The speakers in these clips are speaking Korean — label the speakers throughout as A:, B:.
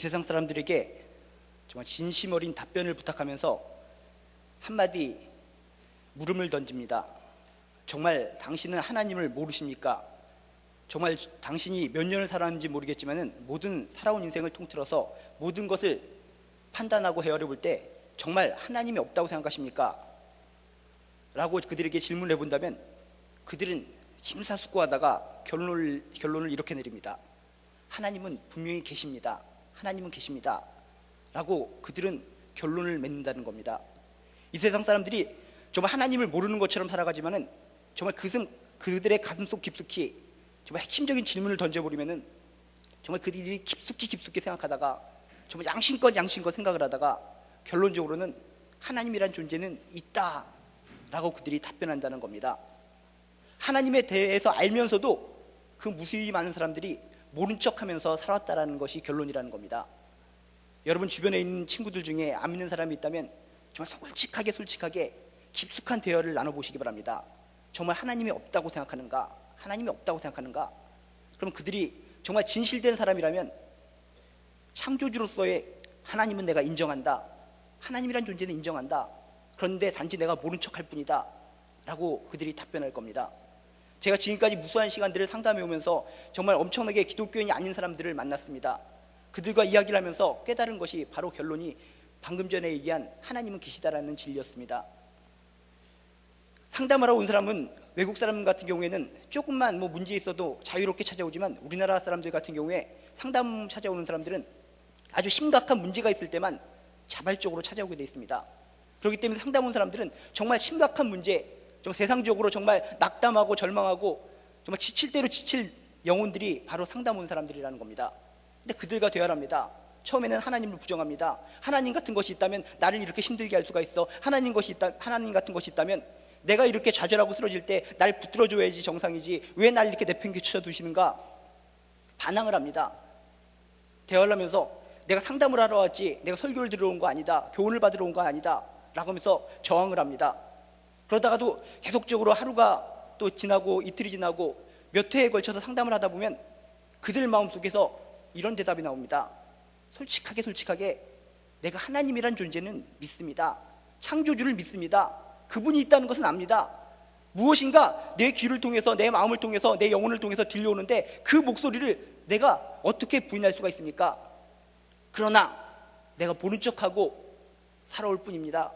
A: 세상 사람들에게 정말 진심 어린 답변을 부탁하면서 한마디 물음을 던집니다. 정말 당신은 하나님을 모르십니까? 정말 당신이 몇 년을 살았는지 모르겠지만 모든 살아온 인생을 통틀어서 모든 것을 판단하고 헤아려 볼 때 정말 하나님이 없다고 생각하십니까? 라고 그들에게 질문을 해본다면 그들은 심사숙고하다가 결론을 이렇게 내립니다. 하나님은 분명히 계십니다. 하나님은 계십니다. 라고 그들은 결론을 맺는다는 겁니다. 이 세상 사람들이 정말 하나님을 모르는 것처럼 살아가지만은 정말 그들의 가슴속 깊숙이 정말 핵심적인 질문을 던져버리면은 정말 그들이 깊숙이 생각하다가 정말 양심껏 생각을 하다가 결론적으로는 하나님이란 존재는 있다라고 그들이 답변한다는 겁니다. 하나님에 대해서 알면서도 그 무수히 많은 사람들이 모른 척하면서 살았다라는 것이 결론이라는 겁니다. 여러분 주변에 있는 친구들 중에 안 믿는 사람이 있다면 정말 솔직하게 깊숙한 대화를 나눠보시기 바랍니다. 정말 하나님이 없다고 생각하는가? 하나님이 없다고 생각하는가? 그럼 그들이 정말 진실된 사람이라면 창조주로서의 하나님은 내가 인정한다. 하나님이란 존재는 인정한다. 그런데 단지 내가 모른 척할 뿐이다 라고 그들이 답변할 겁니다. 제가 지금까지 무수한 시간들을 상담해 오면서 정말 엄청나게 기독교인이 아닌 사람들을 만났습니다. 그들과 이야기를 하면서 깨달은 것이 바로 결론이 방금 전에 얘기한 하나님은 계시다라는 진리였습니다. 상담하러 온 사람은 외국 사람 같은 경우에는 조금만 문제 있어도 자유롭게 찾아오지만 우리나라 사람들 같은 경우에 상담 찾아오는 사람들은 아주 심각한 문제가 있을 때만 자발적으로 찾아오게 되어 있습니다. 그렇기 때문에 상담 온 사람들은 정말 심각한 문제, 정말 세상적으로 정말 낙담하고 절망하고 정말 지칠 대로 지칠 영혼들이 바로 상담 온 사람들이라는 겁니다. 근데 그들과 대화를 합니다. 처음에는 하나님을 부정합니다. 하나님 같은 것이 있다면 나를 이렇게 힘들게 할 수가 있어. 하나님 같은 것이 있다면 내가 이렇게 좌절하고 쓰러질 때 날 붙들어줘야지 정상이지 왜 날 이렇게 내팽개쳐 두시는가? 반항을 합니다. 대화를 하면서 내가 상담을 하러 왔지 내가 설교를 들으러 온 거 아니다. 교훈을 받으러 온 거 아니다 라고 하면서 저항을 합니다. 그러다가도 계속적으로 하루가 또 지나고 이틀이 지나고 몇 회에 걸쳐서 상담을 하다 보면 그들 마음속에서 이런 대답이 나옵니다. 솔직하게 내가 하나님이란 존재는 믿습니다. 창조주를 믿습니다. 그분이 있다는 것은 압니다. 무엇인가 내 귀를 통해서 내 마음을 통해서 내 영혼을 통해서 들려오는데 그 목소리를 내가 어떻게 부인할 수가 있습니까? 그러나 내가 모른 척하고 살아올 뿐입니다.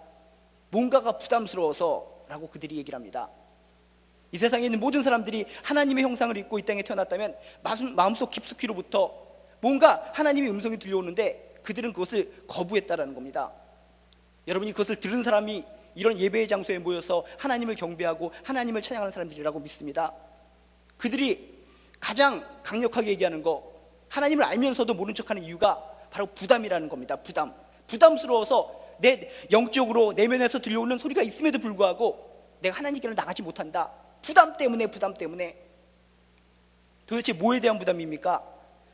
A: 뭔가가 부담스러워서 라고 그들이 얘기를 합니다. 이 세상에 있는 모든 사람들이 하나님의 형상을 입고 이 땅에 태어났다면 마음속 깊숙이로부터 뭔가 하나님의 음성이 들려오는데 그들은 그것을 거부했다라는 겁니다. 여러분이 그것을 들은 사람이 이런 예배의 장소에 모여서 하나님을 경배하고 하나님을 찬양하는 사람들이라고 믿습니다. 그들이 가장 강력하게 얘기하는 거, 하나님을 알면서도 모른 척하는 이유가 바로 부담이라는 겁니다. 부담스러워서 내 영적으로 내면에서 들려오는 소리가 있음에도 불구하고 내가 하나님께로 나가지 못한다. 부담 때문에 도대체 뭐에 대한 부담입니까?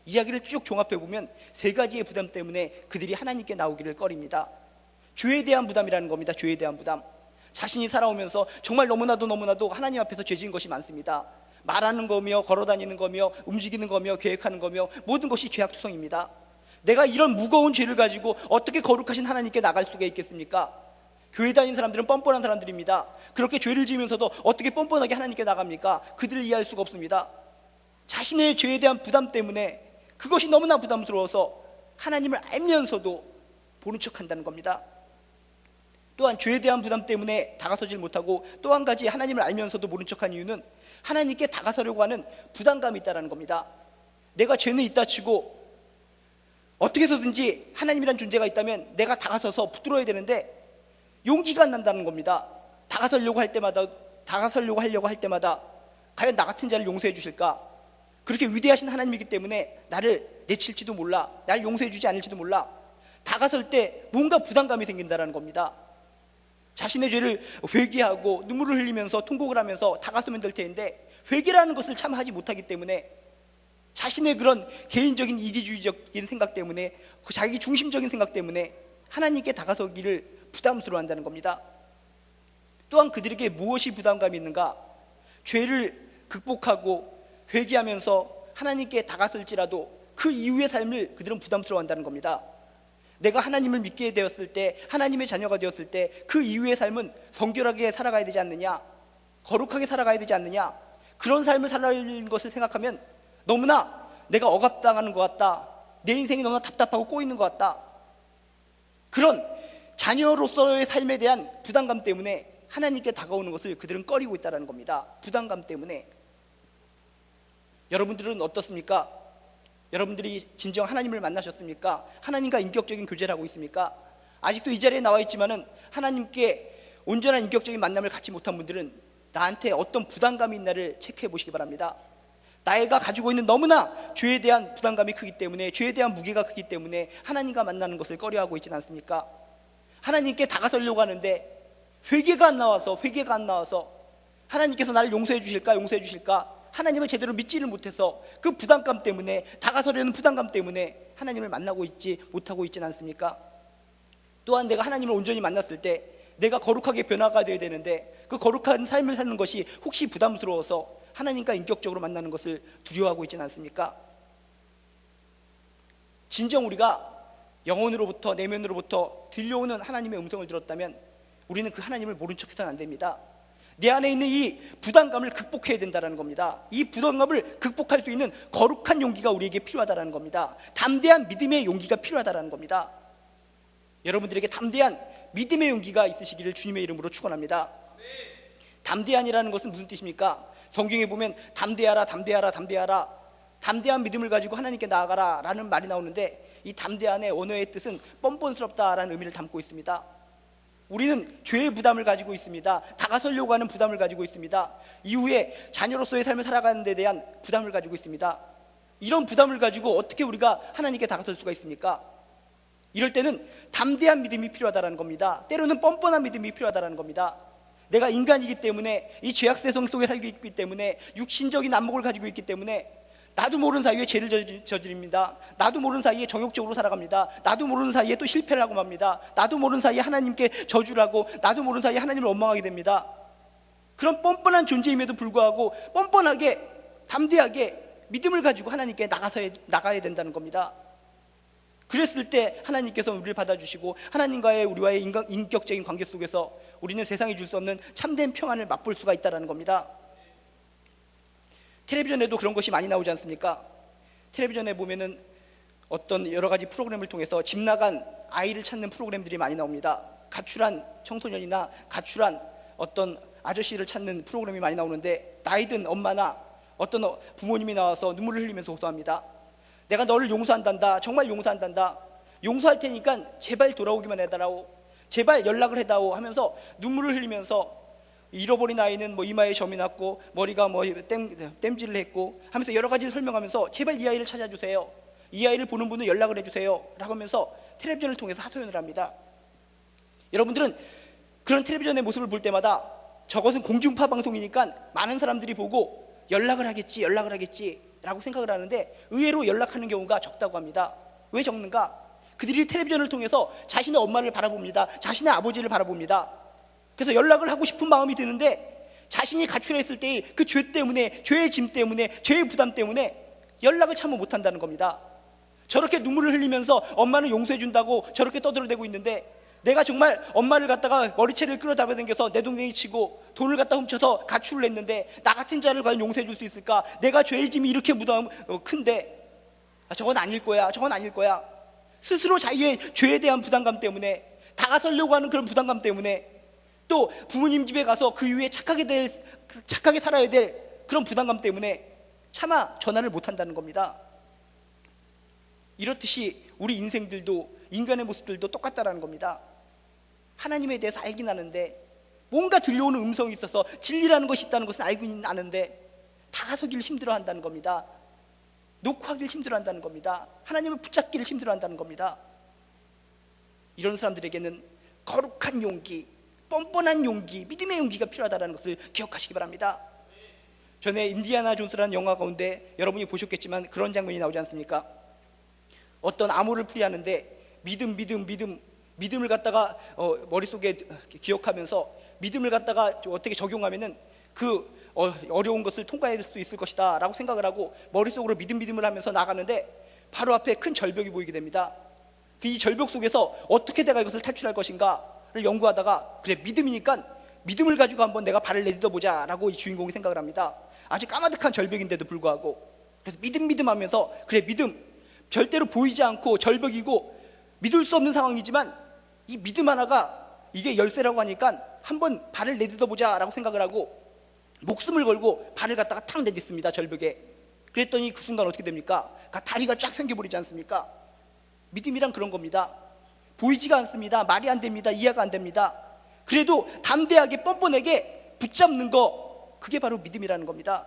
A: 이야기를 쭉 종합해 보면 세 가지의 부담 때문에 그들이 하나님께 나오기를 꺼립니다. 죄에 대한 부담이라는 겁니다. 죄에 대한 부담. 자신이 살아오면서 정말 너무나도 하나님 앞에서 죄 지은 것이 많습니다. 말하는 거며 걸어다니는 거며 움직이는 거며 계획하는 거며 모든 것이 죄악투성입니다. 내가 이런 무거운 죄를 가지고 어떻게 거룩하신 하나님께 나갈 수가 있겠습니까? 교회 다니는 사람들은 뻔뻔한 사람들입니다. 그렇게 죄를 지으면서도 어떻게 뻔뻔하게 하나님께 나갑니까? 그들을 이해할 수가 없습니다. 자신의 죄에 대한 부담 때문에 그것이 너무나 부담스러워서 하나님을 알면서도 모른 척한다는 겁니다. 또한 죄에 대한 부담 때문에 다가서질 못하고 또 한 가지 하나님을 알면서도 모른 척한 이유는 하나님께 다가서려고 하는 부담감이 있다는 겁니다. 내가 죄는 있다 치고 어떻게 해서든지 하나님이란 존재가 있다면 내가 다가서서 붙들어야 되는데 용기가 안 난다는 겁니다. 다가서려고 하려고 할 때마다 과연 나 같은 자를 용서해 주실까? 그렇게 위대하신 하나님이기 때문에 나를 내칠지도 몰라, 나를 용서해 주지 않을지도 몰라. 다가설 때 뭔가 부담감이 생긴다는 겁니다. 자신의 죄를 회개하고 눈물을 흘리면서 통곡을 하면서 다가서면 될 텐데 회개라는 것을 참 하지 못하기 때문에 자신의 그런 개인적인 이기주의적인 생각 때문에 그 자기 중심적인 생각 때문에 하나님께 다가서기를 부담스러워한다는 겁니다. 또한 그들에게 무엇이 부담감이 있는가? 죄를 극복하고 회개하면서 하나님께 다가설지라도 그 이후의 삶을 그들은 부담스러워한다는 겁니다. 내가 하나님을 믿게 되었을 때, 하나님의 자녀가 되었을 때 그 이후의 삶은 성결하게 살아가야 되지 않느냐, 거룩하게 살아가야 되지 않느냐, 그런 삶을 살아가는 것을 생각하면 너무나 내가 억압당하는 것 같다, 내 인생이 너무나 답답하고 꼬이는 것 같다, 그런 자녀로서의 삶에 대한 부담감 때문에 하나님께 다가오는 것을 그들은 꺼리고 있다는 겁니다. 부담감 때문에. 여러분들은 어떻습니까? 여러분들이 진정 하나님을 만나셨습니까? 하나님과 인격적인 교제를 하고 있습니까? 아직도 이 자리에 나와 있지만은 하나님께 온전한 인격적인 만남을 갖지 못한 분들은 나한테 어떤 부담감이 있나를 체크해 보시기 바랍니다. 나이가 가지고 있는 너무나 죄에 대한 부담감이 크기 때문에, 죄에 대한 무게가 크기 때문에 하나님과 만나는 것을 꺼려하고 있지는 않습니까? 하나님께 다가서려고 하는데 회개가 안 나와서 하나님께서 나를 용서해 주실까 하나님을 제대로 믿지를 못해서 그 부담감 때문에, 다가서려는 부담감 때문에 하나님을 만나고 있지 못하고 있지는 않습니까? 또한 내가 하나님을 온전히 만났을 때 내가 거룩하게 변화가 되어야 되는데 그 거룩한 삶을 사는 것이 혹시 부담스러워서 하나님과 인격적으로 만나는 것을 두려워하고 있지는 않습니까? 진정 우리가 영혼으로부터, 내면으로부터 들려오는 하나님의 음성을 들었다면 우리는 그 하나님을 모른 척해서는 안 됩니다. 내 안에 있는 이 부담감을 극복해야 된다는 겁니다. 이 부담감을 극복할 수 있는 거룩한 용기가 우리에게 필요하다는 겁니다. 담대한 믿음의 용기가 필요하다는 겁니다. 여러분들에게 담대한 믿음의 용기가 있으시기를 주님의 이름으로 축원합니다. 담대한이라는 것은 무슨 뜻입니까? 성경에 보면 담대하라, 담대한 믿음을 가지고 하나님께 나아가라 라는 말이 나오는데, 이 담대한의 언어의 뜻은 뻔뻔스럽다라는 의미를 담고 있습니다. 우리는 죄의 부담을 가지고 있습니다. 다가서려고 하는 부담을 가지고 있습니다. 이후에 자녀로서의 삶을 살아가는 데 대한 부담을 가지고 있습니다. 이런 부담을 가지고 어떻게 우리가 하나님께 다가설 수가 있습니까? 이럴 때는 담대한 믿음이 필요하다는 겁니다. 때로는 뻔뻔한 믿음이 필요하다는 겁니다. 내가 인간이기 때문에, 이 죄악세상 속에 살고 있기 때문에, 육신적인 안목을 가지고 있기 때문에 나도 모르는 사이에 죄를 저지릅니다. 나도 모르는 사이에 정욕적으로 살아갑니다. 나도 모르는 사이에 또 실패를 하고 맙니다. 나도 모르는 사이에 하나님께 저주를 하고, 나도 모르는 사이에 하나님을 원망하게 됩니다. 그런 뻔뻔한 존재임에도 불구하고 뻔뻔하게, 담대하게 믿음을 가지고 하나님께 나가야 된다는 겁니다. 그랬을 때 하나님께서 우리를 받아주시고 하나님과의 우리와의 인격적인 관계 속에서 우리는 세상이 줄 수 없는 참된 평안을 맛볼 수가 있다는 겁니다. 텔레비전에도 그런 것이 많이 나오지 않습니까? 텔레비전에 보면은 어떤 여러 가지 프로그램을 통해서 집 나간 아이를 찾는 프로그램들이 많이 나옵니다. 가출한 청소년이나 가출한 어떤 아저씨를 찾는 프로그램이 많이 나오는데, 나이든 엄마나 어떤 부모님이 나와서 눈물을 흘리면서 호소합니다. 내가 너를 용서한단다. 정말 용서한단다. 용서할 테니까 제발 돌아오기만 해달라고, 제발 연락을 해다오 하면서 눈물을 흘리면서, 잃어버린 아이는 뭐 이마에 점이 났고 머리가 뭐 땜질을 했고 하면서 여러 가지를 설명하면서 제발 이 아이를 찾아주세요, 이 아이를 보는 분은 연락을 해주세요 라고 하면서 텔레비전을 통해서 하소연을 합니다. 여러분들은 그런 텔레비전의 모습을 볼 때마다 저것은 공중파 방송이니까 많은 사람들이 보고 연락을 하겠지 라고 생각을 하는데, 의외로 연락하는 경우가 적다고 합니다. 왜 적는가? 그들이 텔레비전을 통해서 자신의 엄마를 바라봅니다. 자신의 아버지를 바라봅니다. 그래서 연락을 하고 싶은 마음이 드는데 자신이 가출했을 때의 그 죄 때문에, 죄의 짐 때문에, 죄의 부담 때문에 연락을 참아 못한다는 겁니다. 저렇게 눈물을 흘리면서 엄마는 용서해 준다고 저렇게 떠들어대고 있는데, 내가 정말 엄마를 갖다가 머리채를 끌어잡아당겨서 내 동생이 치고 돈을 갖다 훔쳐서 가출을 했는데 나 같은 자를 과연 용서해 줄 수 있을까? 내가 죄의 짐이 이렇게 큰데 저건 아닐 거야. 스스로 자기의 죄에 대한 부담감 때문에, 다가서려고 하는 그런 부담감 때문에, 또 부모님 집에 가서 그 이후에 착하게 살아야 될 그런 부담감 때문에 차마 전화를 못한다는 겁니다. 이렇듯이 우리 인생들도, 인간의 모습들도 똑같다라는 겁니다. 하나님에 대해서 알긴 아는데, 뭔가 들려오는 음성이 있어서 진리라는 것이 있다는 것은 알긴 아는데 다가서기를 힘들어한다는 겁니다. 녹화하기를 힘들어한다는 겁니다. 하나님을 붙잡기를 힘들어한다는 겁니다. 이런 사람들에게는 거룩한 용기, 뻔뻔한 용기, 믿음의 용기가 필요하다는 것을 기억하시기 바랍니다. 전에 인디아나 존스라는 영화 가운데 여러분이 보셨겠지만 그런 장면이 나오지 않습니까? 어떤 암호를 풀이하는데 믿음을 갖다가 머릿속에 기억하면서 믿음을 갖다가 어떻게 적용하면은 그 어려운 것을 통과할 수 있을 것이다 라고 생각을 하고 머릿속으로 믿음을 하면서 나가는데, 바로 앞에 큰 절벽이 보이게 됩니다. 이 절벽 속에서 어떻게 내가 이것을 탈출할 것인가를 연구하다가 그래, 믿음이니까 믿음을 가지고 한번 내가 발을 내딛어 보자 라고 이 주인공이 생각을 합니다. 아주 까마득한 절벽인데도 불구하고. 그래서 믿음 하면서 그래, 믿음, 절대로 보이지 않고 절벽이고 믿을 수 없는 상황이지만 이 믿음 하나가 이게 열쇠라고 하니까 한번 발을 내딛어 보자 라고 생각을 하고 목숨을 걸고 발을 갖다가 탁 내딛습니다, 절벽에. 그랬더니 그 순간 어떻게 됩니까? 다리가 쫙 생겨버리지 않습니까? 믿음이란 그런 겁니다. 보이지가 않습니다. 말이 안 됩니다. 이해가 안 됩니다. 그래도 담대하게 뻔뻔하게 붙잡는 거, 그게 바로 믿음이라는 겁니다.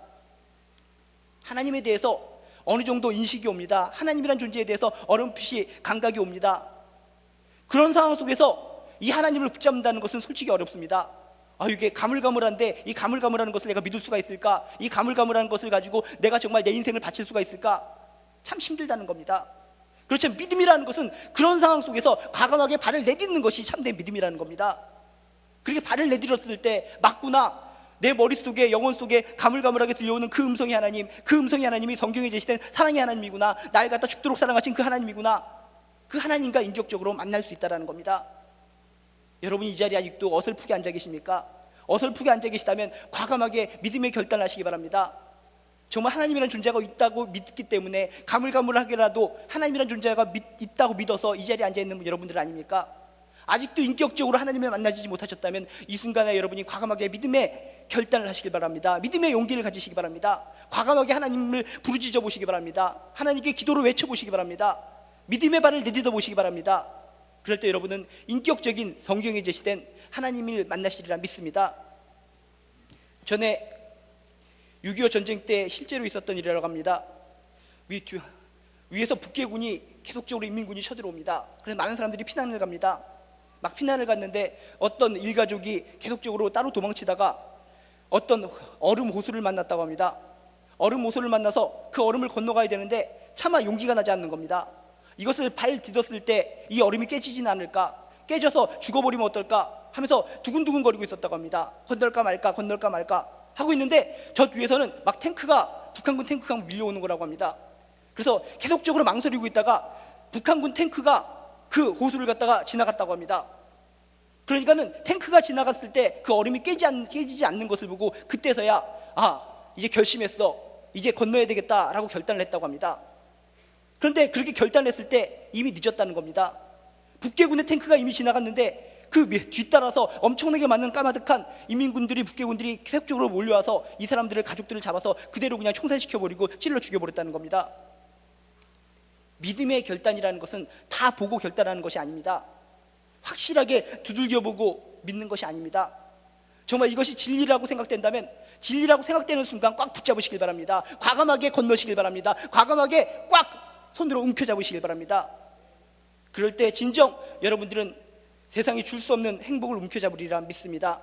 A: 하나님에 대해서 어느 정도 인식이 옵니다. 하나님이란 존재에 대해서 어렴풋이 감각이 옵니다. 그런 상황 속에서 이 하나님을 붙잡는다는 것은 솔직히 어렵습니다. 이게 가물가물한데 이 가물가물한 것을 내가 믿을 수가 있을까? 이 가물가물한 것을 가지고 내가 정말 내 인생을 바칠 수가 있을까? 참 힘들다는 겁니다. 그렇지만 믿음이라는 것은 그런 상황 속에서 과감하게 발을 내딛는 것이 참된 믿음이라는 겁니다. 그렇게 발을 내딛었을 때 맞구나, 내 머릿속에 영혼 속에 가물가물하게 들려오는 그 음성이 하나님, 그 음성이 하나님이 성경에 제시된 사랑의 하나님이구나, 날 갖다 죽도록 사랑하신 그 하나님이구나, 그 하나님과 인격적으로 만날 수 있다는 겁니다. 여러분, 이 자리에 아직도 어설프게 앉아 계십니까? 어설프게 앉아 계시다면 과감하게 믿음의 결단을 하시기 바랍니다. 정말 하나님이라는 존재가 있다고 믿기 때문에 가물가물하게라도 하나님이라는 존재가 있다고 믿어서 이 자리에 앉아있는 여러분들 아닙니까? 아직도 인격적으로 하나님을 만나지 못하셨다면 이 순간에 여러분이 과감하게 믿음의 결단을 하시길 바랍니다. 믿음의 용기를 가지시기 바랍니다. 과감하게 하나님을 부르짖어 보시기 바랍니다. 하나님께 기도로 외쳐보시기 바랍니다. 믿음의 발을 내딛어 보시기 바랍니다. 그럴 때 여러분은 인격적인 성경에 제시된 하나님을 만나시리라 믿습니다. 전에 6.25 전쟁 때 실제로 있었던 일이라고 합니다. 위에서 북괴군이 계속적으로 인민군이 쳐들어옵니다. 그래서 많은 사람들이 피난을 갑니다. 막 피난을 갔는데 어떤 일가족이 계속적으로 따로 도망치다가 어떤 얼음 호수를 만났다고 합니다. 얼음 호수를 만나서 그 얼음을 건너가야 되는데 차마 용기가 나지 않는 겁니다. 이것을 발 디뎠을 때 이 얼음이 깨지진 않을까, 깨져서 죽어버리면 어떨까 하면서 두근두근거리고 있었다고 합니다. 건널까 말까 하고 있는데 저 뒤에서는 막 북한군 탱크가 밀려오는 거라고 합니다. 그래서 계속적으로 망설이고 있다가 북한군 탱크가 그 호수를 갖다가 지나갔다고 합니다. 그러니까는 탱크가 지나갔을 때 그 얼음이 깨지지 않는 것을 보고 그때서야 이제 결심했어, 이제 건너야 되겠다라고 결단을 했다고 합니다. 그런데 그렇게 결단을 했을 때 이미 늦었다는 겁니다. 북괴군의 탱크가 이미 지나갔는데 그 뒤따라서 엄청나게 많은 까마득한 인민군들이, 북괴군들이 계속적으로 몰려와서 이 사람들을, 가족들을 잡아서 그대로 그냥 총살시켜버리고 찔러 죽여버렸다는 겁니다. 믿음의 결단이라는 것은 다 보고 결단하는 것이 아닙니다. 확실하게 두들겨보고 믿는 것이 아닙니다. 정말 이것이 진리라고 생각된다면 진리라고 생각되는 순간 꽉 붙잡으시길 바랍니다. 과감하게 건너시길 바랍니다. 과감하게 꽉 손으로 움켜잡으시길 바랍니다. 그럴 때 진정 여러분들은 세상이 줄 수 없는 행복을 움켜잡으리라 믿습니다.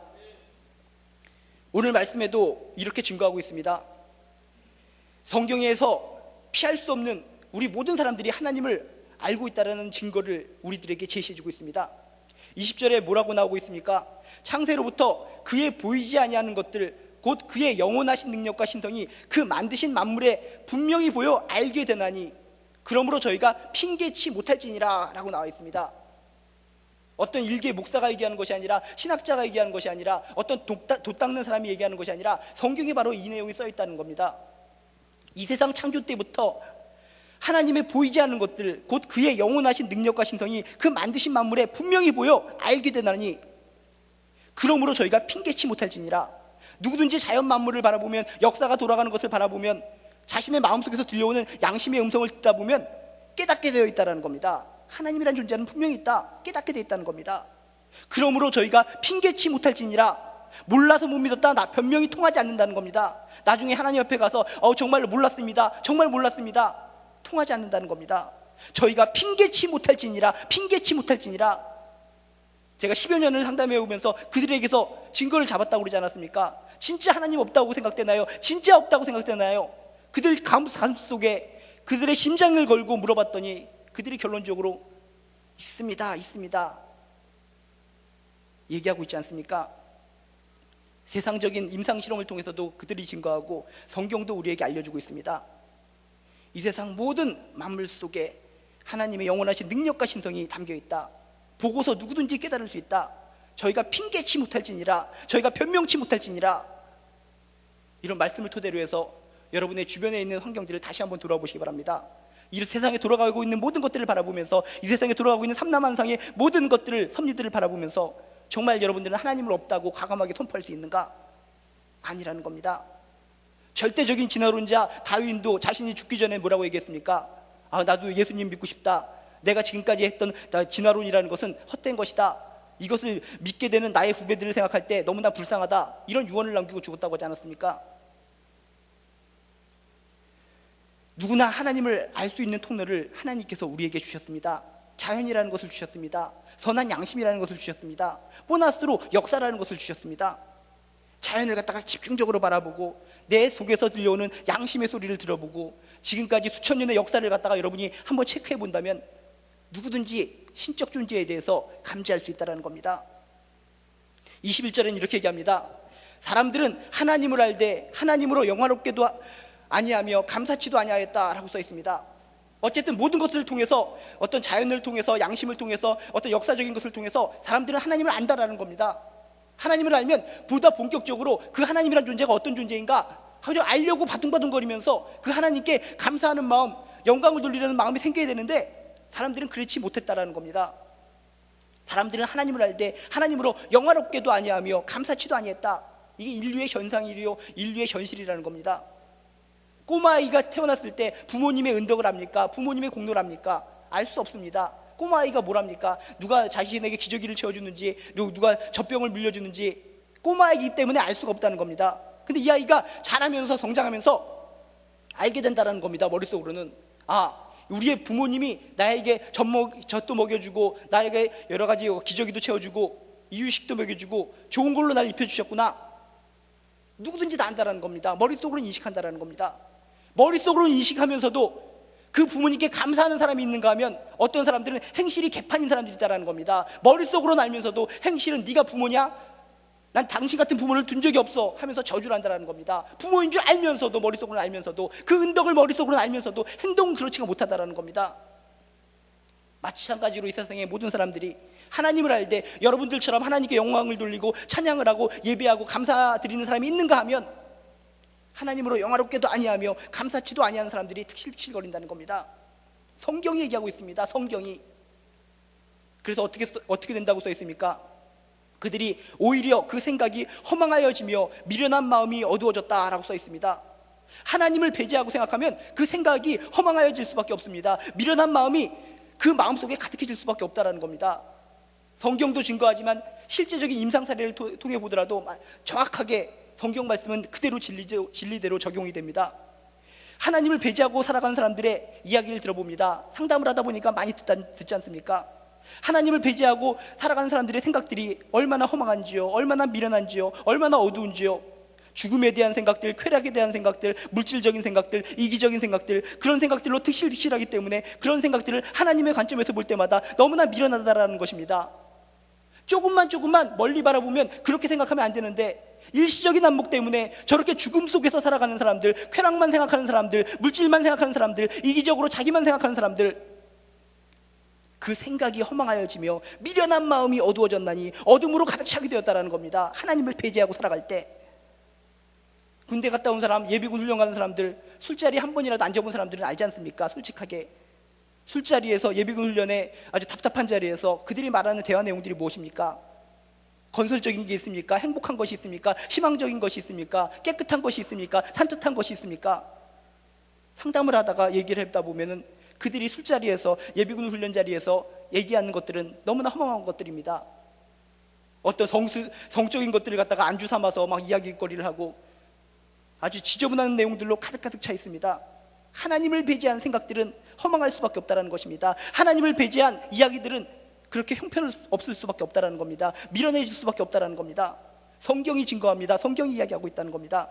A: 오늘 말씀에도 이렇게 증거하고 있습니다. 성경에서 피할 수 없는 우리 모든 사람들이 하나님을 알고 있다는 증거를 우리들에게 제시해주고 있습니다. 20절에 뭐라고 나오고 있습니까? 창세로부터 그의 보이지 아니하는 것들, 곧 그의 영원하신 능력과 신성이 그 만드신 만물에 분명히 보여 알게 되나니 그러므로 저희가 핑계치 못할지니라 라고 나와 있습니다. 어떤 일개 목사가 얘기하는 것이 아니라, 신학자가 얘기하는 것이 아니라, 어떤 돛 닦는 사람이 얘기하는 것이 아니라 성경에 바로 이 내용이 써 있다는 겁니다. 이 세상 창조 때부터 하나님의 보이지 않는 것들, 곧 그의 영원하신 능력과 신성이 그 만드신 만물에 분명히 보여 알게 되나니 그러므로 저희가 핑계치 못할지니라. 누구든지 자연 만물을 바라보면, 역사가 돌아가는 것을 바라보면, 자신의 마음속에서 들려오는 양심의 음성을 듣다 보면 깨닫게 되어 있다는 겁니다. 하나님이라는 존재는 분명히 있다, 깨닫게 되어 있다는 겁니다. 그러므로 저희가 핑계치 못할지니라. 몰라서 못 믿었다, 변명이 통하지 않는다는 겁니다. 나중에 하나님 옆에 가서 정말 몰랐습니다, 정말 몰랐습니다, 통하지 않는다는 겁니다. 저희가 핑계치 못할지니라, 핑계치 못할지니라. 제가 10여 년을 상담해 오면서 그들에게서 증거를 잡았다고 그러지 않았습니까? 진짜 하나님 없다고 생각되나요? 진짜 없다고 생각되나요? 그들 가슴 속에 그들의 심장을 걸고 물어봤더니 그들이 결론적으로 있습니다, 있습니다 얘기하고 있지 않습니까? 세상적인 임상실험을 통해서도 그들이 증거하고 성경도 우리에게 알려주고 있습니다. 이 세상 모든 만물 속에 하나님의 영원하신 능력과 신성이 담겨 있다. 보고서 누구든지 깨달을 수 있다. 저희가 핑계치 못할지니라, 저희가 변명치 못할지니라. 이런 말씀을 토대로 해서 여러분의 주변에 있는 환경들을 다시 한번 돌아보시기 바랍니다. 이 세상에 돌아가고 있는 모든 것들을 바라보면서, 이 세상에 돌아가고 있는 삼라만상의 모든 것들을, 섭리들을 바라보면서 정말 여러분들은 하나님을 없다고 과감하게 선포할 수 있는가? 아니라는 겁니다. 절대적인 진화론자 다윈도 자신이 죽기 전에 뭐라고 얘기했습니까? 나도 예수님 믿고 싶다. 내가 지금까지 했던 진화론이라는 것은 헛된 것이다. 이것을 믿게 되는 나의 후배들을 생각할 때 너무나 불쌍하다. 이런 유언을 남기고 죽었다고 하지 않았습니까? 누구나 하나님을 알 수 있는 통로를 하나님께서 우리에게 주셨습니다. 자연이라는 것을 주셨습니다. 선한 양심이라는 것을 주셨습니다. 보너스로 역사라는 것을 주셨습니다. 자연을 갖다가 집중적으로 바라보고 내 속에서 들려오는 양심의 소리를 들어보고 지금까지 수천 년의 역사를 갖다가 여러분이 한번 체크해 본다면 누구든지 신적 존재에 대해서 감지할 수 있다는 겁니다. 21절에는 이렇게 얘기합니다. 사람들은 하나님을 알되 하나님으로 영화롭게도 아니하며 감사치도 아니하였다라고 써 있습니다. 어쨌든 모든 것들을 통해서, 어떤 자연을 통해서, 양심을 통해서, 어떤 역사적인 것을 통해서 사람들은 하나님을 안다라는 겁니다. 하나님을 알면 보다 본격적으로 그 하나님이라는 존재가 어떤 존재인가 아주 알려고 바둥바둥거리면서 그 하나님께 감사하는 마음, 영광을 돌리려는 마음이 생겨야 되는데 사람들은 그렇지 못했다라는 겁니다. 사람들은 하나님을 알되 하나님으로 영화롭게도 아니하며 감사치도 아니했다. 이게 인류의 현상이요, 인류의 현실이라는 겁니다. 꼬마아이가 태어났을 때 부모님의 은덕을 합니까? 부모님의 공로를 합니까? 알 수 없습니다. 꼬마아이가 뭘 합니까? 누가 자신에게 기저귀를 채워주는지, 누가 젖병을 물려주는지 꼬마아이기 때문에 알 수가 없다는 겁니다. 근데 이 아이가 자라면서 성장하면서 알게 된다는 겁니다. 머릿속으로는 우리의 부모님이 나에게 젖도 먹여주고 나에게 여러 가지 기저귀도 채워주고 이유식도 먹여주고 좋은 걸로 날 입혀주셨구나. 누구든지 다 안다는 겁니다. 머릿속으로는 인식한다는 겁니다. 머릿속으로는 인식하면서도 그 부모님께 감사하는 사람이 있는가 하면 어떤 사람들은 행실이 개판인 사람들이 있다는 겁니다. 머릿속으로는 알면서도 행실은 네가 부모냐? 난 당신 같은 부모를 둔 적이 없어 하면서 저주를 한다는 겁니다. 부모인 줄 알면서도, 머릿속으로는 알면서도, 그 은덕을 머릿속으로는 알면서도 행동은 그렇지가 못하다는 겁니다. 마찬가지로 이 세상의 모든 사람들이 하나님을 알되 여러분들처럼 하나님께 영광을 돌리고 찬양을 하고 예배하고 감사드리는 사람이 있는가 하면 하나님으로 영화롭게도 아니하며 감사치도 아니하는 사람들이 특실특실거린다는 겁니다. 성경이 얘기하고 있습니다. 성경이. 그래서 어떻게 된다고 써 있습니까? 그들이 오히려 그 생각이 허망하여지며 미련한 마음이 어두워졌다라고 써 있습니다. 하나님을 배제하고 생각하면 그 생각이 허망하여질 수밖에 없습니다. 미련한 마음이 그 마음속에 가득해질 수밖에 없다는 겁니다. 성경도 증거하지만 실제적인 임상 사례를 통해 보더라도 정확하게 성경 말씀은 그대로 진리대로 적용이 됩니다. 하나님을 배제하고 살아가는 사람들의 이야기를 들어봅니다. 상담을 하다 보니까 많이 듣지 않습니까? 하나님을 배제하고 살아가는 사람들의 생각들이 얼마나 허망한지요, 얼마나 미련한지요, 얼마나 어두운지요. 죽음에 대한 생각들, 쾌락에 대한 생각들, 물질적인 생각들, 이기적인 생각들, 그런 생각들로 특실특실하기 때문에 그런 생각들을 하나님의 관점에서 볼 때마다 너무나 미련하다라는 것입니다. 조금만 멀리 바라보면 그렇게 생각하면 안 되는데 일시적인 안목 때문에 저렇게 죽음 속에서 살아가는 사람들, 쾌락만 생각하는 사람들, 물질만 생각하는 사람들, 이기적으로 자기만 생각하는 사람들, 그 생각이 허망하여지며 미련한 마음이 어두워졌나니 어둠으로 가득 차게 되었다는 겁니다. 하나님을 배제하고 살아갈 때. 군대 갔다 온 사람, 예비군 훈련 가는 사람들, 술자리 한 번이라도 앉아본 사람들은 알지 않습니까? 솔직하게 술자리에서, 예비군 훈련에 아주 답답한 자리에서 그들이 말하는 대화 내용들이 무엇입니까? 건설적인 게 있습니까? 행복한 것이 있습니까? 희망적인 것이 있습니까? 깨끗한 것이 있습니까? 산뜻한 것이 있습니까? 상담을 하다가 얘기를 했다 보면은 그들이 술자리에서, 예비군 훈련 자리에서 얘기하는 것들은 너무나 허망한 것들입니다. 어떤 성적인 것들을 갖다가 안주 삼아서 막 이야기거리를 하고 아주 지저분한 내용들로 가득 차 있습니다. 하나님을 배제한 생각들은 허망할 수밖에 없다는 것입니다. 하나님을 배제한 이야기들은 그렇게 형편 없을 수밖에 없다는 겁니다. 미련해질 수밖에 없다는 겁니다. 성경이 증거합니다. 성경이 이야기하고 있다는 겁니다.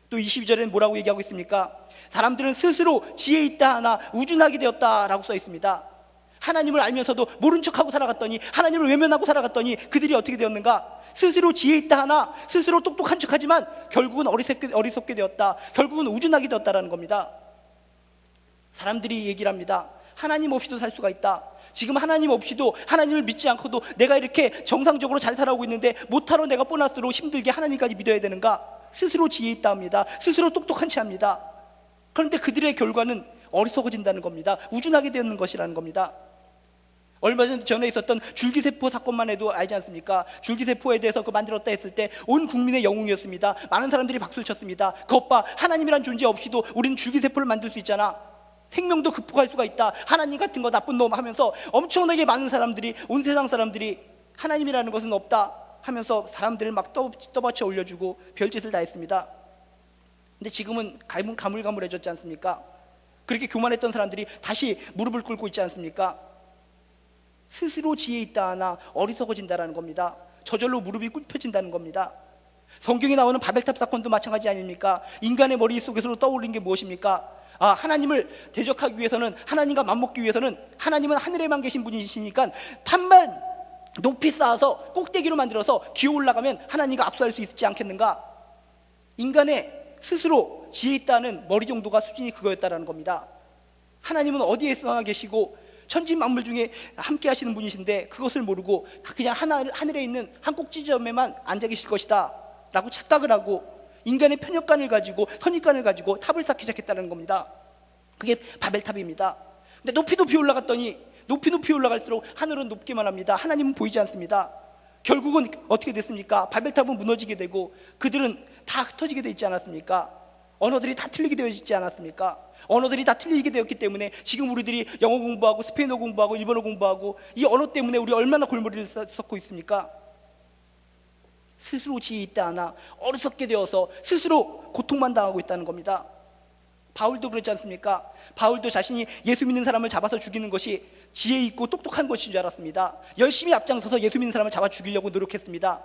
A: 또 22절에는 뭐라고 얘기하고 있습니까? 사람들은 스스로 지혜 있다 하나 우준하게 되었다라고 써 있습니다. 하나님을 알면서도 모른 척하고 살아갔더니, 하나님을 외면하고 살아갔더니 그들이 어떻게 되었는가? 스스로 지혜 있다 하나, 스스로 똑똑한 척하지만 결국은 어리석게 되었다, 결국은 우준하게 되었다라는 겁니다. 사람들이 얘기를 합니다. 하나님 없이도 살 수가 있다. 지금 하나님 없이도, 하나님을 믿지 않고도 내가 이렇게 정상적으로 잘 살아오고 있는데 못하러 내가 보너스로 힘들게 하나님까지 믿어야 되는가? 스스로 지혜 있다 합니다. 스스로 똑똑한 채 합니다. 그런데 그들의 결과는 어리석어진다는 겁니다. 우준하게 되는 것이라는 겁니다. 얼마 전에 있었던 줄기세포 사건만 해도 알지 않습니까? 줄기세포에 대해서 그 만들었다 했을 때 온 국민의 영웅이었습니다. 많은 사람들이 박수를 쳤습니다. 그것 봐, 하나님이란 존재 없이도 우리는 줄기세포를 만들 수 있잖아. 생명도 극복할 수가 있다. 하나님 같은 거 나쁜 놈 하면서 엄청나게 많은 사람들이, 온 세상 사람들이 하나님이라는 것은 없다 하면서 사람들을 막 떠받쳐 올려주고 별짓을 다 했습니다. 근데 지금은 가물가물해졌지 않습니까? 그렇게 교만했던 사람들이 다시 무릎을 꿇고 있지 않습니까? 스스로 지혜 있다 하나 어리석어진다라는 겁니다. 저절로 무릎이 꿇혀진다는 겁니다. 성경에 나오는 바벨탑 사건도 마찬가지 아닙니까? 인간의 머릿속에서 떠오르는 게 무엇입니까? 하나님을 대적하기 위해서는, 하나님과 맞먹기 위해서는 하나님은 하늘에만 계신 분이시니까 탑만 높이 쌓아서 꼭대기로 만들어서 기어 올라가면 하나님과 압수할 수 있지 않겠는가? 인간의 스스로 지혜 있다는 머리 정도가 수준이 그거였다라는 겁니다. 하나님은 어디에서나 계시고 천지 만물 중에 함께 하시는 분이신데 그것을 모르고 그냥 하늘에 있는 한 꼭지점에만 앉아 계실 것이다 라고 착각을 하고 인간의 편협관을 가지고, 선입관을 가지고 탑을 쌓기 시작했다는 겁니다. 그게 바벨탑입니다. 근데 높이 올라갔더니 높이 올라갈수록 하늘은 높기만 합니다. 하나님은 보이지 않습니다. 결국은 어떻게 됐습니까? 바벨탑은 무너지게 되고 그들은 다 흩어지게 되어 있지 않았습니까? 언어들이 다 틀리게 되어 있지 않았습니까? 언어들이 다 틀리게 되었기 때문에 지금 우리들이 영어 공부하고 스페인어 공부하고 일본어 공부하고 이 언어 때문에 우리 얼마나 골머리를 썩고 있습니까? 스스로 지혜 있다 하나 어리석게 되어서 스스로 고통만 당하고 있다는 겁니다. 바울도 그렇지 않습니까? 바울도 자신이 예수 믿는 사람을 잡아서 죽이는 것이 지혜 있고 똑똑한 것인 줄 알았습니다. 열심히 앞장서서 예수 믿는 사람을 잡아 죽이려고 노력했습니다.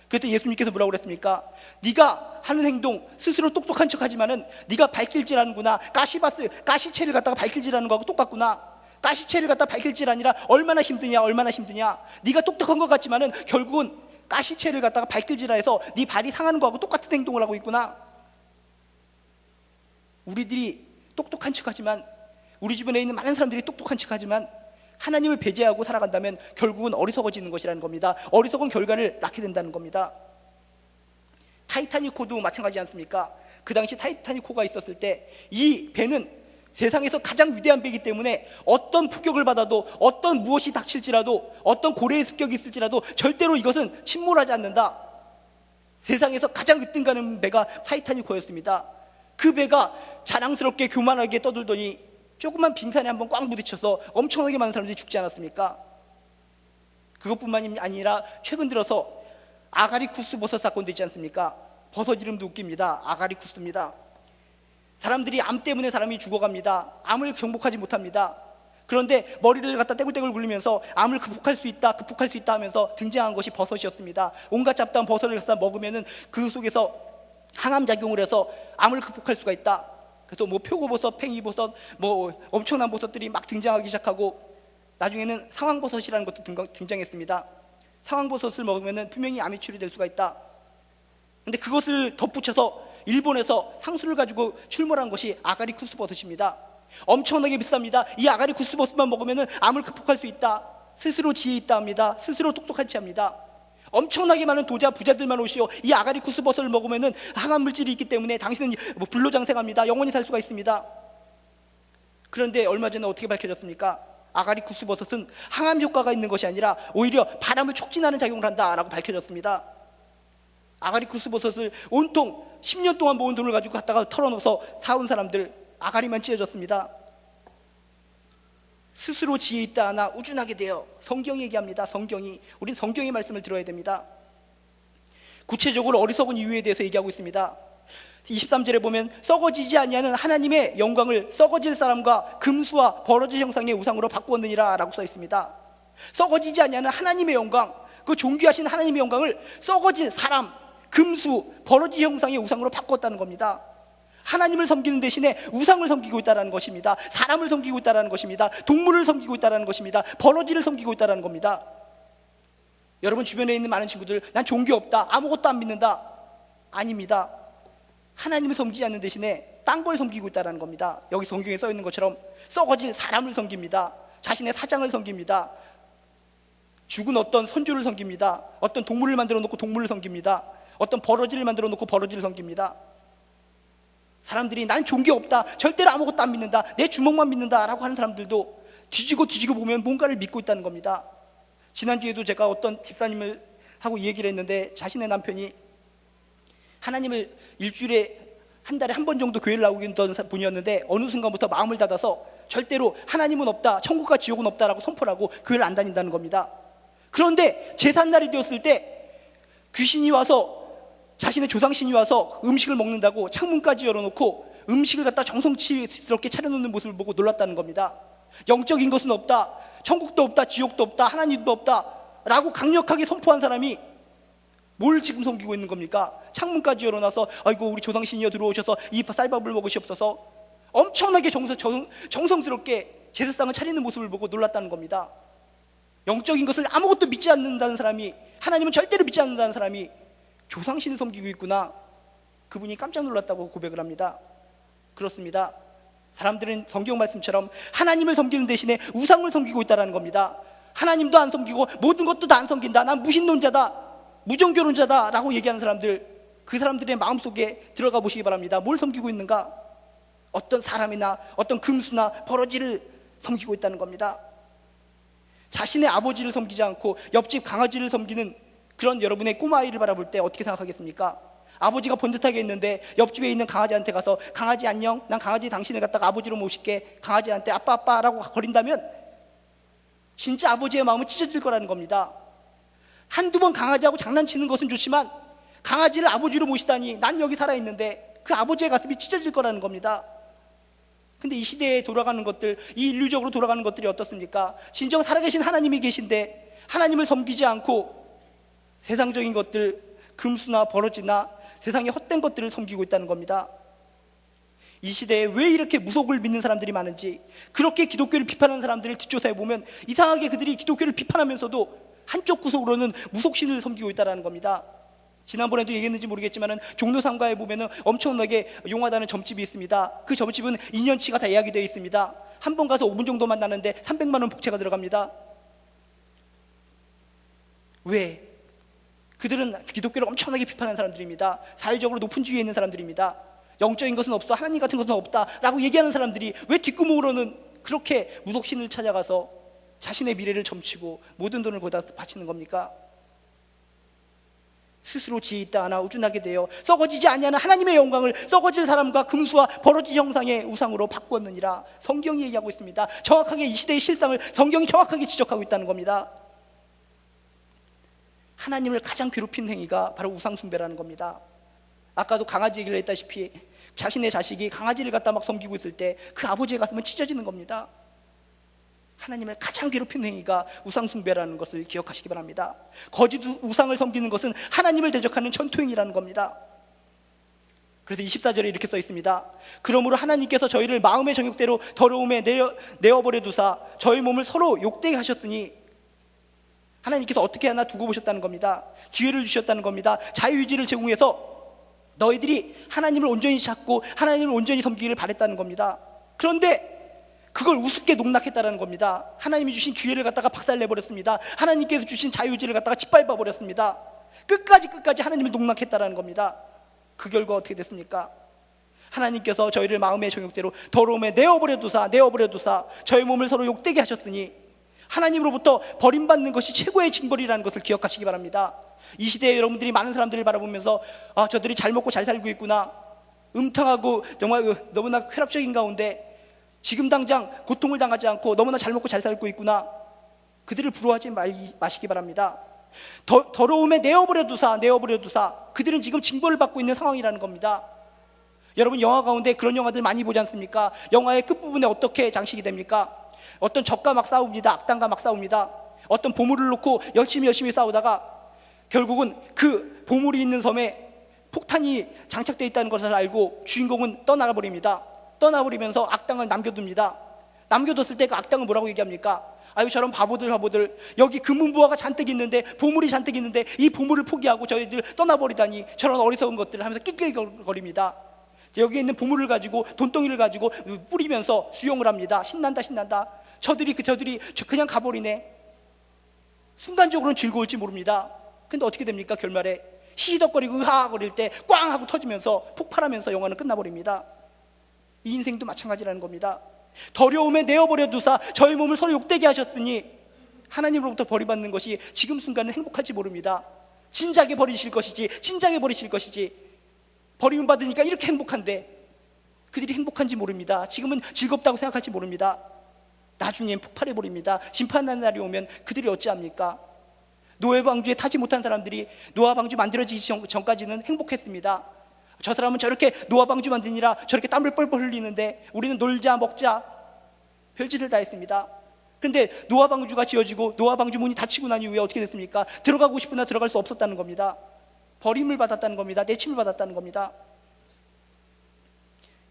A: 그때 예수님께서 뭐라고 그랬습니까? 네가 하는 행동 스스로 똑똑한 척하지만은 네가 밝힐질하는구나. 가시채를 갖다가 밝힐질하는 거하고 똑같구나. 가시채를 갖다가 밝힐질 아니라 얼마나 힘드냐. 네가 똑똑한 것 같지만은 결국은 가시채를 갖다가 밝힐질라 해서 네 발이 상하는 거하고 똑같은 행동을 하고 있구나. 우리들이 똑똑한 척하지만, 우리 주변에 있는 많은 사람들이 똑똑한 척하지만 하나님을 배제하고 살아간다면 결국은 어리석어지는 것이라는 겁니다. 어리석은 결과를 낳게 된다는 겁니다. 타이타닉호도 마찬가지지 않습니까? 그 당시 타이타닉호가 있었을 때 이 배는 세상에서 가장 위대한 배이기 때문에 어떤 폭격을 받아도, 어떤 무엇이 닥칠지라도, 어떤 고래의 습격이 있을지라도 절대로 이것은 침몰하지 않는다. 세상에서 가장 으뜸가는 배가 타이타닉호였습니다. 그 배가 자랑스럽게 교만하게 떠들더니 조그만 빙산에 한번 꽉 부딪혀서 엄청나게 많은 사람들이 죽지 않았습니까? 그것뿐만이 아니라 최근 들어서 아가리쿠스 버섯 사건도 있지 않습니까? 버섯 이름도 웃깁니다. 아가리쿠스입니다. 사람들이 암 때문에 사람이 죽어갑니다. 암을 정복하지 못합니다. 그런데 머리를 갖다 떼굴떼굴 굴리면서 암을 극복할 수 있다 하면서 등장한 것이 버섯이었습니다. 온갖 잡다한 버섯을 갖다 먹으면은 그 속에서 항암 작용을 해서 암을 극복할 수가 있다. 그래서 뭐 표고버섯, 팽이버섯, 뭐 엄청난 버섯들이 막 등장하기 시작하고 나중에는 상황버섯이라는 것도 등장했습니다. 상황버섯을 먹으면은 분명히 암이 치료될 수가 있다. 근데 그것을 덧붙여서 일본에서 상수를 가지고 출몰한 것이 아가리쿠스 버섯입니다. 엄청나게 비쌉니다. 이 아가리쿠스 버섯만 먹으면은 암을 극복할 수 있다. 스스로 지혜 있다 합니다. 스스로 똑똑한 채 합니다. 엄청나게 많은 부자들만 오시오. 이 아가리쿠스 버섯을 먹으면은 항암 물질이 있기 때문에 당신은 불로장생합니다. 영원히 살 수가 있습니다. 그런데 얼마 전에 어떻게 밝혀졌습니까? 아가리쿠스 버섯은 항암 효과가 있는 것이 아니라 오히려 바람을 촉진하는 작용을 한다라고 밝혀졌습니다. 아가리쿠스 버섯을 온통 10년 동안 모은 돈을 가지고 갖다가 털어넣어서 사온 사람들 아가리만 찢어졌습니다. 스스로 지혜 있다 하나 우준하게 되어, 성경이 얘기합니다. 우린 성경의 말씀을 들어야 됩니다. 구체적으로 어리석은 이유에 대해서 얘기하고 있습니다. 23절에 보면 썩어지지 아니하는 하나님의 영광을 썩어질 사람과 금수와 버러지 형상의 우상으로 바꾸었느니라 라고 써 있습니다. 썩어지지 아니하는 하나님의 영광, 그 존귀하신 하나님의 영광을 썩어질 사람, 금수, 버러지 형상의 우상으로 바꿨다는 겁니다. 하나님을 섬기는 대신에 우상을 섬기고 있다는 것입니다. 사람을 섬기고 있다는 것입니다. 동물을 섬기고 있다는 것입니다. 버러지를 섬기고 있다는 겁니다. 여러분 주변에 있는 많은 친구들, 난 종교 없다, 아무것도 안 믿는다. 아닙니다. 하나님을 섬기지 않는 대신에 딴 걸 섬기고 있다는 겁니다. 여기 성경에 써 있는 것처럼 썩어질 사람을 섬깁니다. 자신의 사장을 섬깁니다. 죽은 어떤 선조를 섬깁니다. 어떤 동물을 만들어 놓고 동물을 섬깁니다. 어떤 버러지를 만들어 놓고 버러지를 섬깁니다. 사람들이 난 좋은 게 없다, 절대로 아무것도 안 믿는다, 내 주먹만 믿는다 라고 하는 사람들도 뒤지고 보면 뭔가를 믿고 있다는 겁니다. 지난주에도 제가 어떤 집사님을 하고 얘기를 했는데, 자신의 남편이 하나님을 일주일에 한 달에 한 번 정도 교회를 나오고 있던 분이었는데, 어느 순간부터 마음을 닫아서 절대로 하나님은 없다, 천국과 지옥은 없다라고 선포를 하고 교회를 안 다닌다는 겁니다. 그런데 제삿날이 되었을 때 귀신이 와서, 자신의 조상신이 와서 음식을 먹는다고 창문까지 열어놓고 음식을 갖다 정성스럽게 차려놓는 모습을 보고 놀랐다는 겁니다. 영적인 것은 없다, 천국도 없다, 지옥도 없다, 하나님도 없다 라고 강력하게 선포한 사람이 뭘 지금 섬기고 있는 겁니까? 창문까지 열어놔서 아이고 우리 조상신이여 들어오셔서 이 쌀밥을 먹으시옵소서, 엄청나게 정성스럽게 제사상을 차리는 모습을 보고 놀랐다는 겁니다. 영적인 것을 아무것도 믿지 않는다는 사람이, 하나님은 절대로 믿지 않는다는 사람이 조상신을 섬기고 있구나, 그분이 깜짝 놀랐다고 고백을 합니다. 그렇습니다. 사람들은 성경 말씀처럼 하나님을 섬기는 대신에 우상을 섬기고 있다는 겁니다. 하나님도 안 섬기고 모든 것도 다 안 섬긴다, 난 무신론자다, 무종교론자다 라고 얘기하는 사람들, 그 사람들의 마음속에 들어가 보시기 바랍니다. 뭘 섬기고 있는가? 어떤 사람이나 어떤 금수나 버러지를 섬기고 있다는 겁니다. 자신의 아버지를 섬기지 않고 옆집 강아지를 섬기는 그런 여러분의 꼬마아이를 바라볼 때 어떻게 생각하겠습니까? 아버지가 번듯하게 있는데 옆집에 있는 강아지한테 가서 강아지 안녕, 난 강아지 당신을 갖다가 아버지로 모실게, 강아지한테 아빠 라고 거린다면 진짜 아버지의 마음은 찢어질 거라는 겁니다. 한두 번 강아지하고 장난치는 것은 좋지만 강아지를 아버지로 모시다니, 난 여기 살아있는데, 그 아버지의 가슴이 찢어질 거라는 겁니다. 근데 이 시대에 돌아가는 것들, 이 인류적으로 돌아가는 것들이 어떻습니까? 진정 살아계신 하나님이 계신데 하나님을 섬기지 않고 세상적인 것들, 금수나 버러지나 세상의 헛된 것들을 섬기고 있다는 겁니다. 이 시대에 왜 이렇게 무속을 믿는 사람들이 많은지, 그렇게 기독교를 비판하는 사람들을 뒷조사해 보면 이상하게 그들이 기독교를 비판하면서도 한쪽 구석으로는 무속신을 섬기고 있다는 겁니다. 지난번에도 얘기했는지 모르겠지만 종로 상가에 보면 엄청나게 용하다는 점집이 있습니다. 그 점집은 2년치가 다 예약이 되어 있습니다. 한 번 가서 5분 정도만 나는데 300만 원 복채가 들어갑니다. 왜? 그들은 기독교를 엄청나게 비판하는 사람들입니다. 사회적으로 높은 지위에 있는 사람들입니다. 영적인 것은 없어, 하나님 같은 것은 없다 라고 얘기하는 사람들이 왜 뒷구멍으로는 그렇게 무속신을 찾아가서 자신의 미래를 점치고 모든 돈을 거기다 바치는 겁니까? 스스로 지혜 있다 하나 우둔하게 되어 썩어지지 아니하는 하나님의 영광을 썩어질 사람과 금수와 버러지 형상의 우상으로 바꾸었느니라, 성경이 얘기하고 있습니다. 정확하게 이 시대의 실상을 성경이 정확하게 지적하고 있다는 겁니다. 하나님을 가장 괴롭힌 행위가 바로 우상 숭배라는 겁니다. 아까도 강아지 얘기를 했다시피 자신의 자식이 강아지를 갖다 막 섬기고 있을 때 그 아버지의 가슴은 찢어지는 겁니다. 하나님을 가장 괴롭힌 행위가 우상 숭배라는 것을 기억하시기 바랍니다. 거짓 우상을 섬기는 것은 하나님을 대적하는 전투행위라는 겁니다. 그래서 24절에 이렇게 써 있습니다. 그러므로 하나님께서 저희를 마음의 정욕대로 더러움에 내어버려 두사 저희 몸을 서로 욕되게 하셨으니, 하나님께서 어떻게 하나 두고 보셨다는 겁니다. 기회를 주셨다는 겁니다. 자유의지를 제공해서 너희들이 하나님을 온전히 찾고 하나님을 온전히 섬기기를 바랬다는 겁니다. 그런데 그걸 우습게 농락했다는 겁니다. 하나님이 주신 기회를 갖다가 박살내버렸습니다. 하나님께서 주신 자유의지를 갖다가 짓밟아버렸습니다. 끝까지 하나님을 농락했다는 겁니다. 그 결과 어떻게 됐습니까? 하나님께서 저희를 마음의 정욕대로 더러움에 내어버려 두사 저희 몸을 서로 욕되게 하셨으니, 하나님으로부터 버림받는 것이 최고의 징벌이라는 것을 기억하시기 바랍니다. 이 시대에 여러분들이 많은 사람들을 바라보면서 저들이 잘 먹고 잘 살고 있구나, 음탕하고 정말 너무나 쾌락적인 가운데 지금 당장 고통을 당하지 않고 너무나 잘 먹고 잘 살고 있구나, 그들을 부러워하지 마시기 바랍니다. 더러움에 내어버려 두사 그들은 지금 징벌을 받고 있는 상황이라는 겁니다. 여러분, 영화 가운데 그런 영화들 많이 보지 않습니까? 영화의 끝부분에 어떻게 장식이 됩니까? 어떤 적과 막 싸웁니다. 악당과 막 싸웁니다. 어떤 보물을 놓고 열심히 싸우다가 결국은 그 보물이 있는 섬에 폭탄이 장착되어 있다는 것을 알고 주인공은 떠나버리면서 악당을 남겨둡니다. 남겨뒀을 때 그 악당은 뭐라고 얘기합니까? 아유, 저런 바보들, 여기 금은보화가 잔뜩 있는데, 보물이 잔뜩 있는데 이 보물을 포기하고 저희들 떠나버리다니, 저런 어리석은 것들을 하면서 낄낄거립니다. 여기 있는 보물을 가지고 돈덩이를 가지고 뿌리면서 수용을 합니다. 신난다 신난다. 저들이 그냥 가버리네. 순간적으로는 즐거울지 모릅니다. 근데 어떻게 됩니까? 결말에 히덕거리고 으하거릴 때 꽝 하고 터지면서 폭발하면서 영화는 끝나버립니다. 이 인생도 마찬가지라는 겁니다. 더러움에 내어버려 두사 저희 몸을 서로 욕되게 하셨으니 하나님으로부터 버림받는 것이 지금 순간은 행복할지 모릅니다. 진작에 버리실 것이지, 진작에 버리실 것이지. 버림을 받으니까 이렇게 행복한데 그들이 행복한지 모릅니다. 지금은 즐겁다고 생각할지 모릅니다. 나중엔 폭발해버립니다. 심판하는 날이 오면 그들이 어찌합니까? 노아 방주에 타지 못한 사람들이 노아 방주 만들어지기 전까지는 행복했습니다. 저 사람은 저렇게 노아 방주 만드니라 저렇게 땀을 뻘뻘 흘리는데 우리는 놀자 먹자 별짓을 다 했습니다. 그런데 노아 방주가 지어지고 노아 방주 문이 닫히고 난 이후에 어떻게 됐습니까? 들어가고 싶으나 들어갈 수 없었다는 겁니다. 버림을 받았다는 겁니다. 내침을 받았다는 겁니다.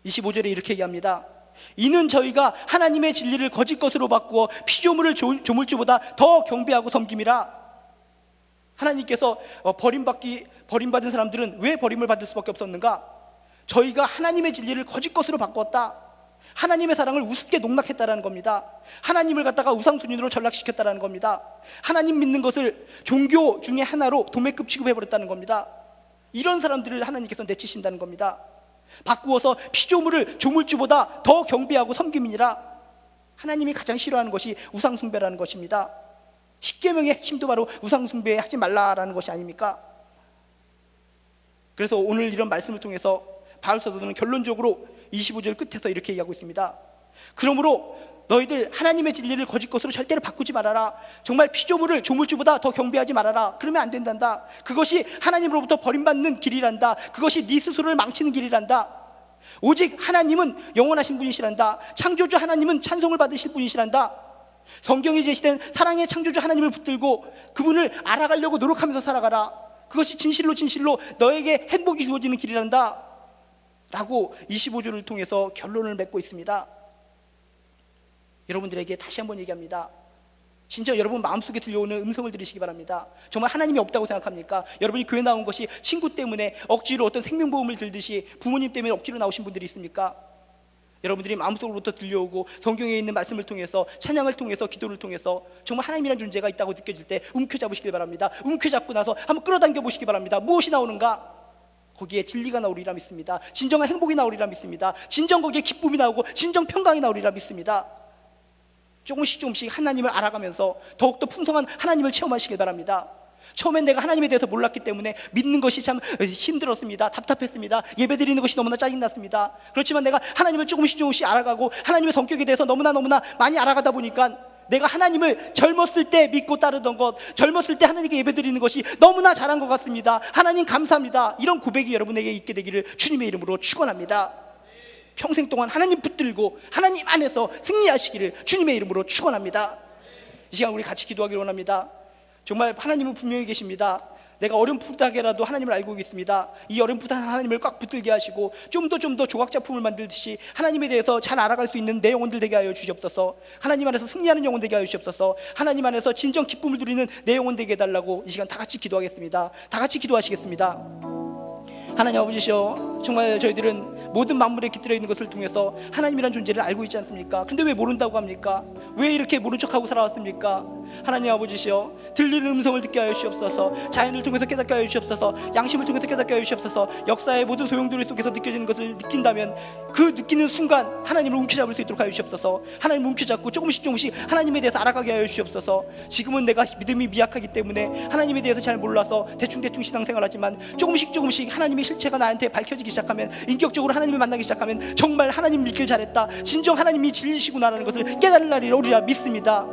A: 25절에 이렇게 얘기합니다. 이는 저희가 하나님의 진리를 거짓 것으로 바꾸어 피조물을 조물주보다 더 경배하고 섬김이라. 하나님께서 버림받은 사람들은 왜 버림을 받을 수밖에 없었는가? 저희가 하나님의 진리를 거짓 것으로 바꿨다. 하나님의 사랑을 우습게 농락했다라는 겁니다. 하나님을 갖다가 우상숭배로 전락시켰다라는 겁니다. 하나님 믿는 것을 종교 중에 하나로 도매급 취급해버렸다는 겁니다. 이런 사람들을 하나님께서 내치신다는 겁니다. 바꾸어서 피조물을 조물주보다 더 경배하고 섬김이니라. 하나님이 가장 싫어하는 것이 우상숭배라는 것입니다. 십계명의 핵심도 바로 우상숭배 하지 말라라는 것이 아닙니까? 그래서 오늘 이런 말씀을 통해서 바울 사도는 결론적으로 25절 끝에서 이렇게 얘기하고 있습니다. 그러므로 너희들 하나님의 진리를 거짓 것으로 절대로 바꾸지 말아라. 정말 피조물을 조물주보다 더 경배하지 말아라. 그러면 안 된단다. 그것이 하나님으로부터 버림받는 길이란다. 그것이 네 스스로를 망치는 길이란다. 오직 하나님은 영원하신 분이시란다. 창조주 하나님은 찬송을 받으실 분이시란다. 성경에 제시된 사랑의 창조주 하나님을 붙들고 그분을 알아가려고 노력하면서 살아가라. 그것이 진실로 너에게 행복이 주어지는 길이란다 라고 25절을 통해서 결론을 맺고 있습니다. 여러분들에게 다시 한번 얘기합니다. 진짜 여러분 마음속에 들려오는 음성을 들으시기 바랍니다. 정말 하나님이 없다고 생각합니까? 여러분이 교회 나온 것이 친구 때문에 억지로 어떤 생명보험을 들듯이 부모님 때문에 억지로 나오신 분들이 있습니까? 여러분들이 마음속으로부터 들려오고 성경에 있는 말씀을 통해서 찬양을 통해서 기도를 통해서 정말 하나님이라는 존재가 있다고 느껴질 때 움켜잡으시길 바랍니다. 움켜잡고 나서 한번 끌어당겨 보시기 바랍니다. 무엇이 나오는가? 거기에 진리가 나오리라 믿습니다. 진정한 행복이 나오리라 믿습니다. 진정 거기에 기쁨이 나오고 진정 평강이 나오리라 믿습니다. 조금씩 하나님을 알아가면서 더욱더 풍성한 하나님을 체험하시길 바랍니다. 처음엔 내가 하나님에 대해서 몰랐기 때문에 믿는 것이 참 힘들었습니다. 답답했습니다. 예배드리는 것이 너무나 짜증났습니다. 그렇지만 내가 하나님을 조금씩 알아가고 하나님의 성격에 대해서 너무나 많이 알아가다 보니까 내가 하나님을 젊었을 때 믿고 따르던 것, 젊었을 때 하나님께 예배드리는 것이 너무나 잘한 것 같습니다. 하나님 감사합니다. 이런 고백이 여러분에게 있게 되기를 주님의 이름으로 축원합니다. 평생 동안 하나님 붙들고 하나님 안에서 승리하시기를 주님의 이름으로 축원합니다. 이 시간 우리 같이 기도하기를 원합니다. 정말 하나님은 분명히 계십니다. 내가 어렴풋하게라도 하나님을 알고 있습니다. 이 어렴풋한 하나님을 꽉 붙들게 하시고 좀 더 조각작품을 만들듯이 하나님에 대해서 잘 알아갈 수 있는 내 영혼들 되게 하여 주시옵소서. 하나님 안에서 승리하는 영혼 되게 하여 주시옵소서. 하나님 안에서 진정 기쁨을 누리는 내 영혼 되게 해달라고 이 시간 다 같이 기도하겠습니다. 다 같이 기도하시겠습니다. 하나님 아버지시여, 정말 저희들은 모든 만물에 깃들어 있는 것을 통해서 하나님이란 존재를 알고 있지 않습니까? 근데 왜 모른다고 합니까? 왜 이렇게 모른 척하고 살아왔습니까? 하나님 아버지시여, 들리는 음성을 듣게 하여 주시옵소서. 자연을 통해서 깨닫게 하여 주시옵소서. 양심을 통해서 깨닫게 하여 주시옵소서. 역사의 모든 소용돌이 속에서 느껴지는 것을 느낀다면 그 느끼는 순간 하나님을 움켜잡을 수 있도록 하여 주시옵소서. 하나님을 움켜잡고 조금씩 하나님에 대해서 알아가게 하여 주시옵소서. 지금은 내가 믿음이 미약하기 때문에 하나님에 대해서 잘 몰라서 대충 신앙생활하지만 조금씩 하나님의 실체가 나한테 밝혀지기 시작하면, 인격적으로 하나님을 만나기 시작하면 정말 하나님 믿길 잘했다, 진정 하나님이 진리시구나라는 것을 깨달을 날이 오리라 믿습니다.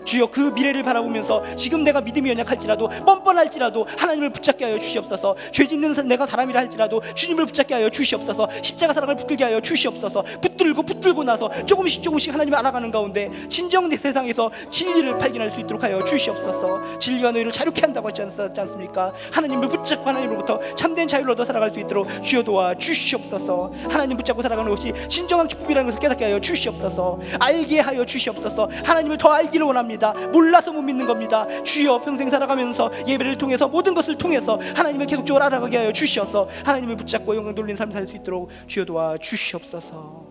A: 주여, 그 미래를 바라보면서 지금 내가 믿음이 연약할지라도 뻔뻔할지라도 하나님을 붙잡게 하여 주시옵소서. 죄 짓는 내가 사람이라 할지라도 주님을 붙잡게 하여 주시옵소서. 십자가 사랑을 붙들게 하여 주시옵소서. 붙들고 나서 조금씩 하나님을 알아가는 가운데 진정 내 세상에서 진리를 발견할 수 있도록 하여 주시옵소서. 진리가 너희를 자유케 한다고 하지 않습니까? 하나님을 붙잡고 하나님으로부터 참된 자유를 얻어 살아갈 수 있도록 주여 도와 주시옵소서. 하나님 붙잡고 살아가는 것이 진정한 기쁨이라는 것을 깨닫게 하여 주시옵소서. 알게 하여 주시옵소서. 하나님을 더 알기를 원합니다. 겁니다. 몰라서 못 믿는 겁니다. 주여, 평생 살아가면서 예배를 통해서 모든 것을 통해서 하나님을 계속적으로 알아가게 하여 주시어서 하나님을 붙잡고 영광 돌리는 삶을 살 수 있도록 주여 도와 주시옵소서.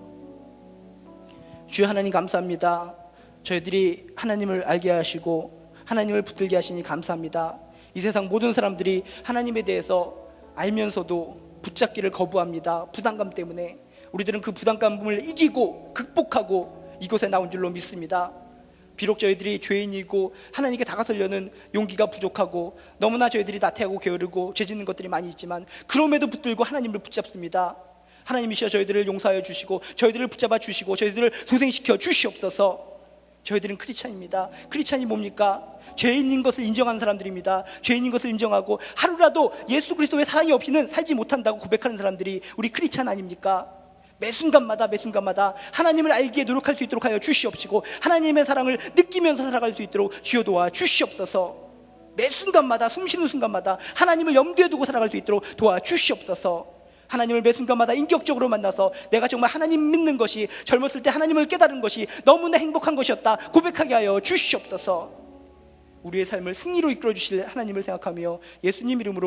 A: 주여 하나님 감사합니다. 저희들이 하나님을 알게 하시고 하나님을 붙들게 하시니 감사합니다. 이 세상 모든 사람들이 하나님에 대해서 알면서도 붙잡기를 거부합니다. 부담감 때문에. 우리들은 그 부담감을 이기고 극복하고 이곳에 나온 줄로 믿습니다. 비록 저희들이 죄인이고 하나님께 다가서려는 용기가 부족하고 너무나 저희들이 나태하고 게으르고 죄짓는 것들이 많이 있지만 그럼에도 붙들고 하나님을 붙잡습니다. 하나님이시여 저희들을 용서하여 주시고 저희들을 붙잡아 주시고 저희들을 소생시켜 주시옵소서. 저희들은 크리스찬입니다. 크리스찬이 뭡니까? 죄인인 것을 인정하는 사람들입니다. 죄인인 것을 인정하고 하루라도 예수 그리스도의 사랑이 없이는 살지 못한다고 고백하는 사람들이 우리 크리스찬 아닙니까? 매 순간마다 하나님을 알기에 노력할 수 있도록 하여 주시옵시고 하나님의 사랑을 느끼면서 살아갈 수 있도록 주여 도와 주시옵소서. 매 순간마다 숨쉬는 순간마다 하나님을 염두에 두고 살아갈 수 있도록 도와 주시옵소서. 하나님을 매 순간마다 인격적으로 만나서 내가 정말 하나님 믿는 것이, 젊었을 때 하나님을 깨달은 것이 너무나 행복한 것이었다 고백하게 하여 주시옵소서. 우리의 삶을 승리로 이끌어 주실 하나님을 생각하며 예수님 이름으로